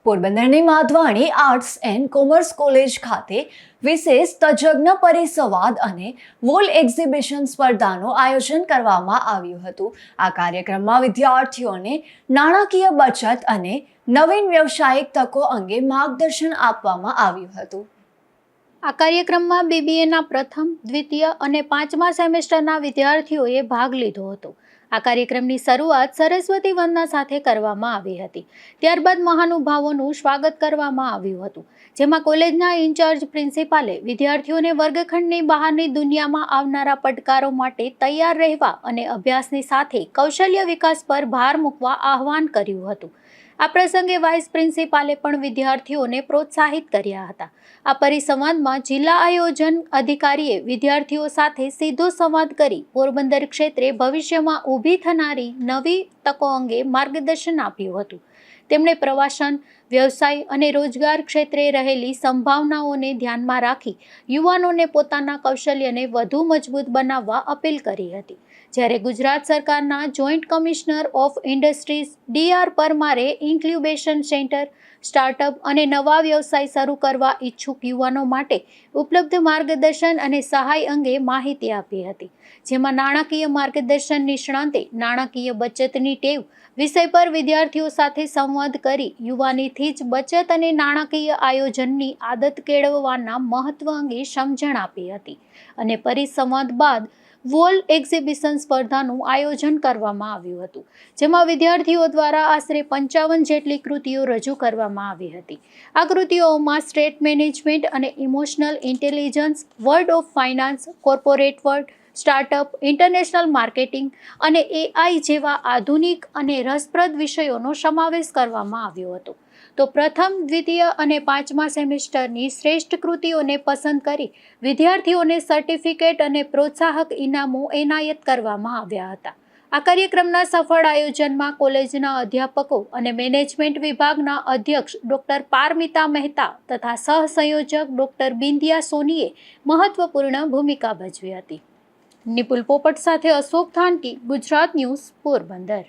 પોરબંદરની Madhvani arts and commerce college ખાતે વિશેષ તજજ્ઞ પરિસંવાદ અને વોલ એક્ઝિબિશન સ્પર્ધાનું આયોજન કરવામાં આવ્યું હતું. આ કાર્યક્રમમાં વિદ્યાર્થીઓને નાણાકીય બચત અને નવીન વ્યવસાયિક તકો અંગે માર્ગદર્શન આપવામાં આવ્યું હતું. આ કાર્યક્રમમાં બીબીએના પ્રથમ, દ્વિતીય અને પાંચમા સેમેસ્ટરના વિદ્યાર્થીઓએ ભાગ લીધો હતો. આ કાર્યક્રમની શરૂઆત સરસ્વતી વંદના સાથે કરવામાં આવી હતી. ત્યારબાદ મહાનુભાવોનું સ્વાગત કરવામાં આવ્યું હતું, જેમાં કોલેજના ઇન્ચાર્જ પ્રિન્સિપાલે વિદ્યાર્થીઓને વર્ગખંડની બહારની દુનિયામાં આવનારા પડકારો માટે તૈયાર રહેવા અને અભ્યાસની સાથે કૌશલ્ય વિકાસ પર ભાર મૂકવા આહ્વાન કર્યું હતું. આ પ્રસંગે વાઇસ પ્રિન્સિપાલે પણ વિદ્યાર્થીઓને પ્રોત્સાહિત કર્યા હતા. આ પરિસંવાદમાં જિલ્લા આયોજન અધિકારીએ વિદ્યાર્થીઓ સાથે સીધો સંવાદ કરી પોરબંદર ક્ષેત્રે ભવિષ્યમાં ઊભી થનારી નવી તકો અંગે માર્ગદર્શન આપ્યું હતું. તેમણે પ્રવાસન, વ્યવસાય અને રોજગાર ક્ષેત્રે રહેલી સંભાવનાઓને ધ્યાનમાં રાખી યુવાનોને પોતાના કૌશલ્યને વધુ મજબૂત બનાવવા અપીલ કરી હતી. જ્યારે ગુજરાત સરકારના joint commissioner of industries DR પરમારે ઇન્ક્યુબેશન સેન્ટર, સ્ટાર્ટઅપ અને નવા વ્યવસાય શરૂ કરવા ઈચ્છુક યુવાનો માટે ઉપલબ્ધ માર્ગદર્શન અને સહાય અંગે માહિતી આપી હતી. જેમાં નાણાકીય માર્ગદર્શન નિષ્ણાંતે નાણાકીય બચતની ટેવ વિષય પર વિદ્યાર્થીઓ સાથે સંવાદ કરી યુવાનીથી જ બચત અને નાણાકીય આયોજનની આદત કેળવવાના મહત્વ અંગે સમજણ આપી હતી. અને પરિસંવાદ બાદ વોલ એક્ઝિબિશન સ્પર્ધાનું આયોજન કરવામાં આવ્યું હતું, જેમાં વિદ્યાર્થીઓ દ્વારા આશરે 55 જેટલી કૃતિઓ રજૂ કરવામાં આવી હતી. આ કૃતિઓમાં સ્ટેટ મેનેજમેન્ટ અને emotional intelligence, world of finance, corporate world, startup, international marketing અને AI જેવા આધુનિક અને રસપ્રદ વિષયોનો સમાવેશ કરવામાં આવ્યો હતો. તો પ્રથમ, દ્વિતીય અને પાંચમા સેમેસ્ટરની શ્રેષ્ઠ કૃતિઓને પસંદ કરી વિદ્યાર્થીઓને સર્ટિફિકેટ અને પ્રોત્સાહક ઇનામો એનાયત કરવામાં આવ્યા હતા. આ કાર્યક્રમના સફળ આયોજનમાં કોલેજના અધ્યાપકો અને મેનેજમેન્ટ વિભાગના અધ્યક્ષ ડૉક્ટર પારમિતા મહેતા તથા સહસંયોજક ડૉક્ટર બિંદિયા સોનીએ મહત્વપૂર્ણ ભૂમિકા ભજવી હતી. નિપુલ પોપટ સાથે અશોક થાનકી, ગુજરાત ન્યૂઝ, પોરબંદર.